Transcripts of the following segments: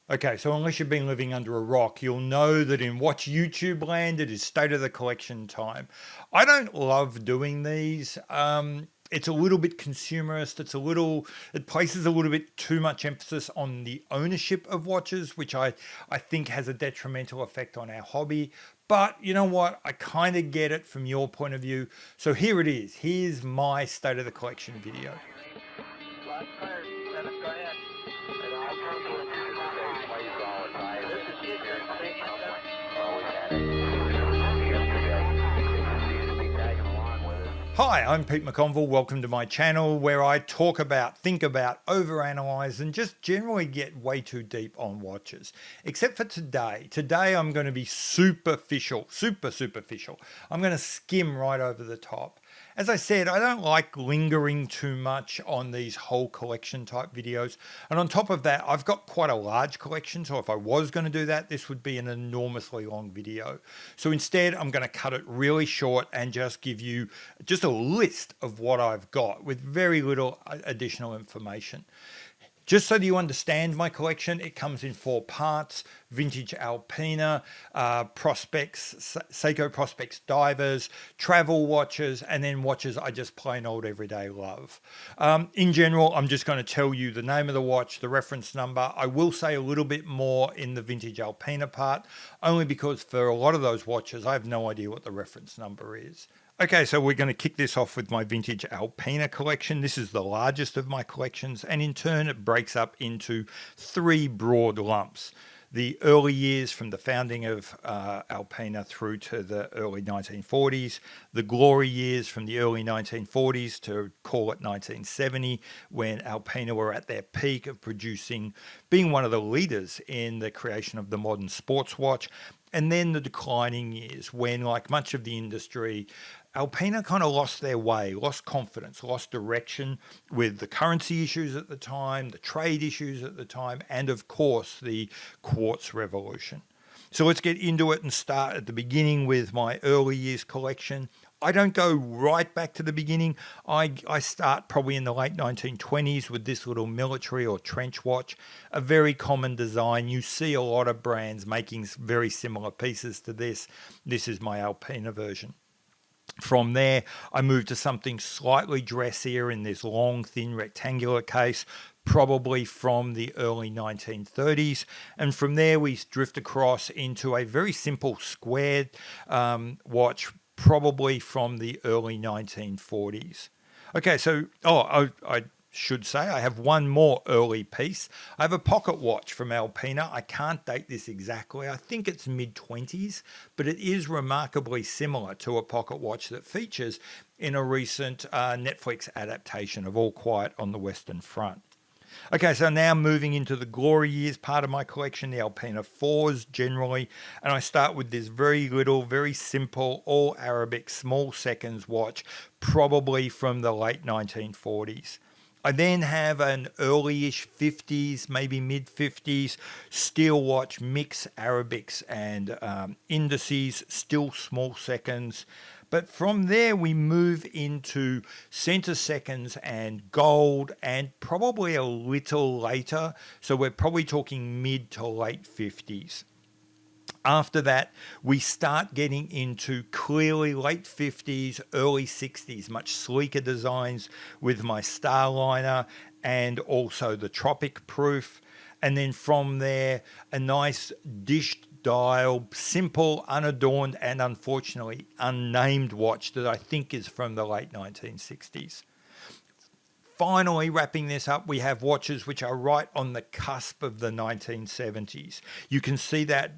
Okay, so unless you've been living under a rock, you'll know that in Watch YouTube land, it is state of the collection time. I don't love doing these. It's a little bit consumerist. It places a little bit too much emphasis on the ownership of watches, which I think has a detrimental effect on our hobby. But you know what? I kind of get it from your point of view. So here it is. Here's my state of the collection video. Last tire, Seven, go ahead. And I'll come to it. Plays all the time. This is Houston. Thank you, Seven. Oh, we had it yesterday. Seems to be tagging along with it. Hi, I'm Pete McConville. Welcome to my channel where I talk about, think about, overanalyze, and just generally get way too deep on watches. Except for today. Today I'm going to be superficial, super superficial. I'm going to skim right over the top. As I said, I don't like lingering too much on these whole collection type videos. And on top of that, I've got quite a large collection. So if I was going to do that, this would be an enormously long video. So instead, I'm going to cut it really short and just give you just a list of what I've got with very little additional information. Just so that you understand my collection, it comes in 4 parts: vintage Alpena, prospects, Seiko prospects divers, travel watches, and then watches I just plain old everyday love. In general, I'm just going to tell you the name of the watch, the reference number. I will say a little bit more in the vintage Alpena part, only because for a lot of those watches, I have no idea what the reference number is. Okay, so we're going to kick this off with my vintage Alpena collection. This is the largest of my collections, and in turn it breaks up into 3 broad lumps. The early years from the founding of Alpena through to the early 1940s, the glory years from the early 1940s to call it 1970, when Alpena were at their peak of being one of the leaders in the creation of the modern sports watch, and then the declining years when, like much of the industry, Alpena kind of lost their way, lost confidence, lost direction with the currency issues at the time, the trade issues at the time, and of course the quartz revolution. So let's get into it and start at the beginning with my early years collection. I don't go right back to the beginning. I start probably in the late 1920s with this little military or trench watch, a very common design. You see a lot of brands making very similar pieces to this. This is my Alpena version. From there, I moved to something slightly dressier in this long, thin, rectangular case, probably from the early 1930s. And from there, we drift across into a very simple squared watch, probably from the early 1940s. Okay, so, I should say I have one more early piece. I have a pocket watch from Alpena. I can't date this exactly. I think it's mid-20s, but it is remarkably similar to a pocket watch that features in a recent Netflix adaptation of All Quiet on the Western Front. Okay, so now moving into the glory years part of my collection, the Alpena 4s generally, and I start with this very little, very simple, all Arabic, small seconds watch, probably from the late 1940s. I then have an early-ish 50s, maybe mid-50s steel watch, mix Arabics and indices, still small seconds. But from there, we move into center seconds and gold, and probably a little later. So we're probably talking mid to late 50s. After that, we start getting into clearly late 50s, early 60s, much sleeker designs with my Starliner and also the Tropic Proof. And then from there, a nice dished dial, simple, unadorned, and unfortunately unnamed watch that I think is from the late 1960s. Finally, wrapping this up, we have watches which are right on the cusp of the 1970s. You can see that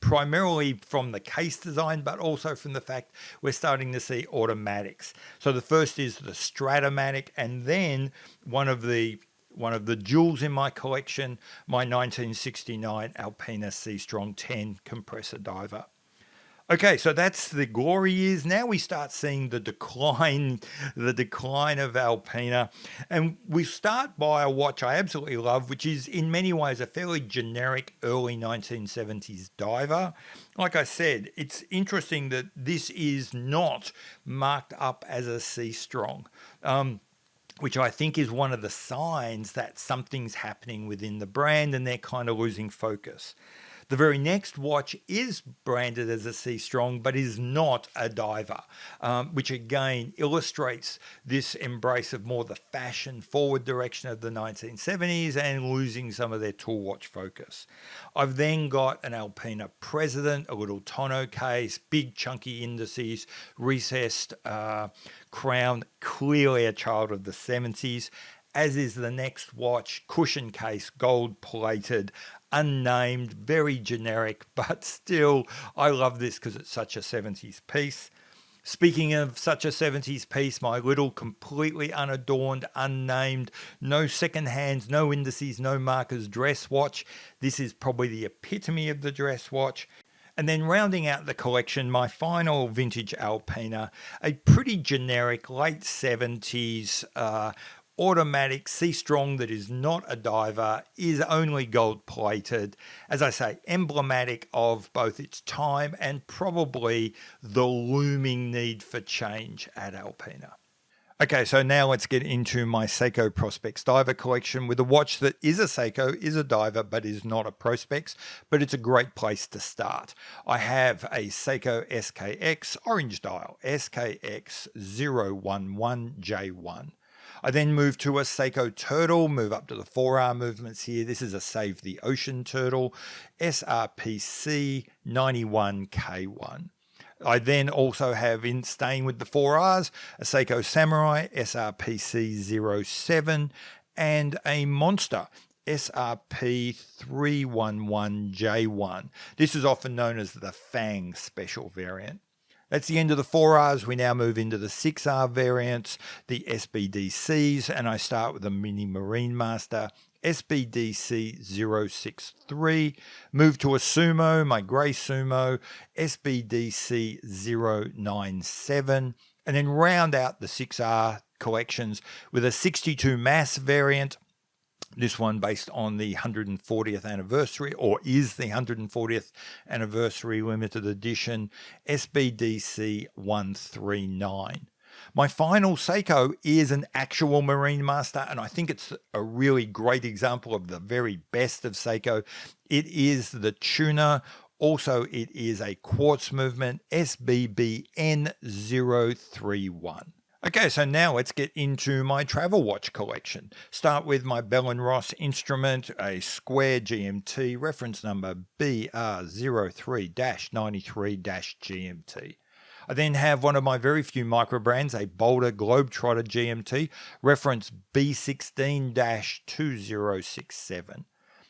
primarily from the case design, but also from the fact we're starting to see automatics. So the first is the Stratomatic, and then one of the jewels in my collection, my 1969 Alpena C-Strong 10 compressor diver. Okay, so that's the glory years. Now we start seeing the decline of Alpena. And we start by a watch I absolutely love, which is in many ways a fairly generic early 1970s diver. Like I said, it's interesting that this is not marked up as a C-Strong. which I think is one of the signs that something's happening within the brand and they're kind of losing focus. The very next watch is branded as a C Strong, but is not a diver, which again illustrates this embrace of more the fashion forward direction of the 1970s and losing some of their tool watch focus. I've then got an Alpena President, a little tonneau case, big chunky indices, recessed crown, clearly a child of the 70s. As is the next watch, cushion case, gold plated, unnamed, very generic, but still, I love this because it's such a 70s piece. Speaking of such a 70s piece, my little completely unadorned, unnamed, no second hands, no indices, no markers dress watch. This is probably the epitome of the dress watch. And then rounding out the collection, my final vintage Alpena, a pretty generic late 70s automatic C Strong that is not a diver, is only gold plated. As I say, emblematic of both its time and probably the looming need for change at Alpena. Okay, so now let's get into my Seiko Prospex diver collection with a watch that is a Seiko, is a diver, but is not a Prospex, but it's a great place to start. I have a Seiko SKX orange dial, SKX 011J1. I then move to a Seiko Turtle, move up to the 4R movements here. This is a Save the Ocean Turtle, SRPC 91K1. I then also have, in staying with the 4Rs, a Seiko Samurai SRPC 07 and a Monster SRP 311J1. This is often known as the Fang Special variant. That's the end of the 4Rs. We now move into the 6R variants, the SBDCs, and I start with the Mini Marine Master SBDC 063, move to a Sumo, my grey Sumo, SBDC 097, and then round out the 6R collections with a 62 mass variant. This one based on the 140th anniversary, or is the 140th anniversary limited edition, SBDC 139. My final Seiko is an actual Marine Master, and I think it's a really great example of the very best of Seiko. It is the Tuna. Also, it is a quartz movement, SBBN 031. Okay, so now let's get into my travel watch collection. Start with my Bell & Ross instrument, a square GMT, reference number BR03-93-GMT. I then have one of my very few micro brands, a Boulder Globetrotter GMT, reference B16-2067.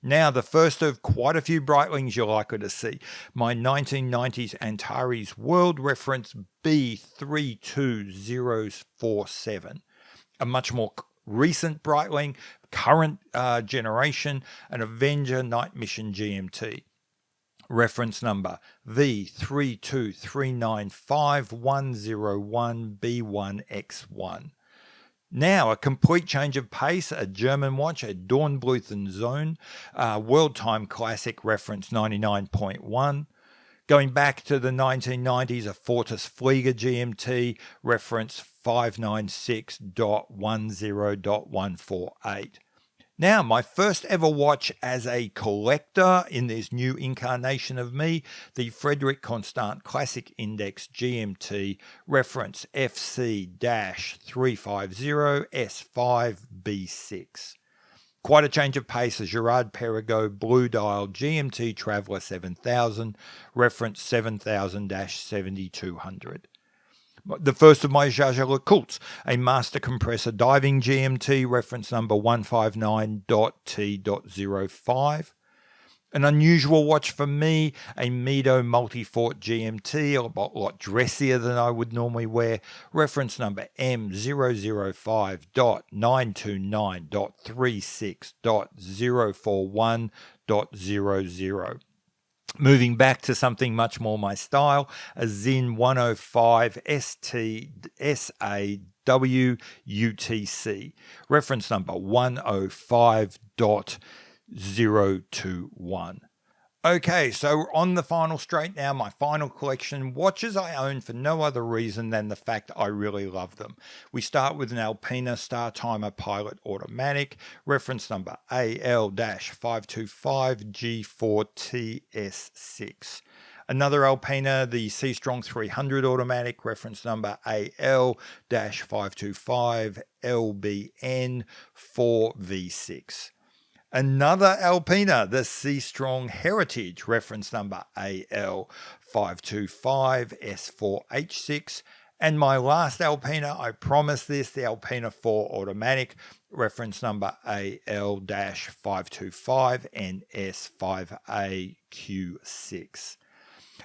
Now, the first of quite a few Breitlings you're likely to see, my 1990s Antares World reference B32047, a much more recent Breitling, current generation, an Avenger Night Mission GMT. Reference number V32395-101B1X1. Now, a complete change of pace, a German watch, a Dornbluth and Sohn, World Time Classic, reference 99.1. Going back to the 1990s, a Fortis Flieger GMT, reference 596.10.148. Now, my first ever watch as a collector in this new incarnation of me, the Frederic Constant Classic Index GMT, reference FC-350S5B6. Quite a change of pace, a Gerard Perregaux Blue Dial GMT Traveller 7000, reference 7000-7200. The first of my Jaeger-LeCoultre, a Master Compressor Diving GMT, reference number 159.T.05. An unusual watch for me, a Mido Multifort GMT, a lot dressier than I would normally wear, reference number M005.929.36.041.00. Moving back to something much more my style, a Sinn 105 SAW UTC, reference number 105.021. Okay, so on the final straight now, my final collection, watches I own for no other reason than the fact I really love them. We start with an Alpena Star Timer Pilot Automatic, reference number AL-525G4TS6. Another Alpena, the C Strong 300 Automatic, reference number AL-525LBN4V6. Another Alpena, the C Strong Heritage, reference number AL525S4H6. And my last Alpena, I promise this, the Alpena 4 Automatic, reference number AL-525NS5AQ6.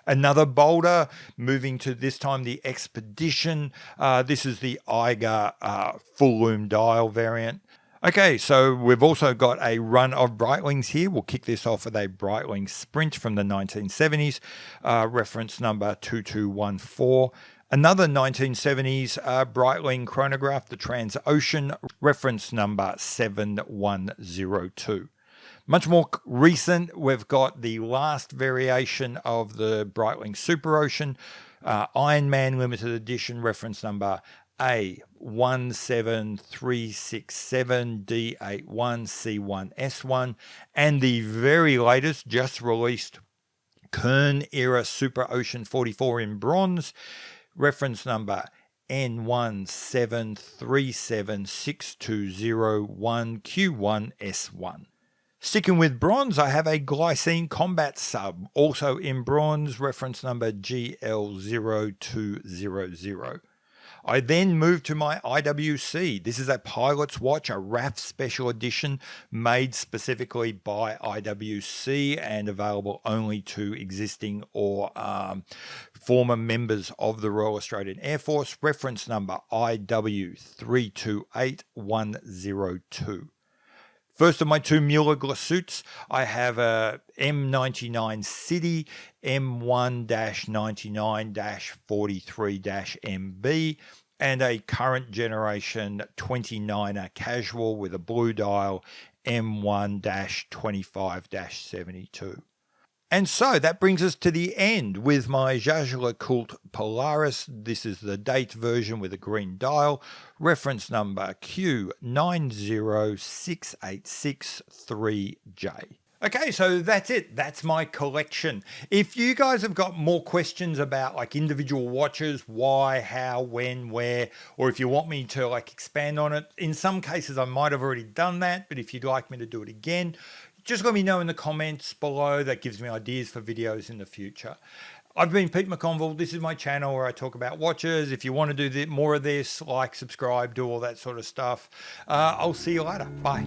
Another Boulder, moving to this time the Expedition. This is the Eiger full loom dial variant. Okay, so we've also got a run of Breitlings here. We'll kick this off with a Breitling Sprint from the 1970s, reference number 2214. Another 1970s Breitling chronograph, the Transocean, reference number 7102. Much more recent, we've got the last variation of the Breitling Super Ocean, Iron Man Limited Edition, reference number A17367D81C1S1, and the very latest, just released Kern Era Super Ocean 44 in bronze, reference number N1737620-1Q1S1. Sticking with bronze, I have a Glycine Combat Sub, also in bronze, reference number GL0200. I then moved to my IWC. This is a pilot's watch, a RAF special edition made specifically by IWC and available only to existing or former members of the Royal Australian Air Force, reference number IW328102. First of my two Muhle Glashuttes, I have a M99 City M1-99-43-MB and a current generation 29er Casual with a blue dial M1-25-72. And so that brings us to the end with my Jaeger-LeCoultre Polaris. This is the date version with a green dial, reference number Q906863J. Okay, so that's it. That's my collection. If you guys have got more questions about like individual watches, why, how, when, where, or if you want me to like expand on it, in some cases I might have already done that, but if you'd like me to do it again, just let me know in the comments below. That gives me ideas for videos in the future. I've been Pete McConville. This is my channel where I talk about watches. If you want to do more of this, like, subscribe, do all that sort of stuff. I'll see you later. Bye.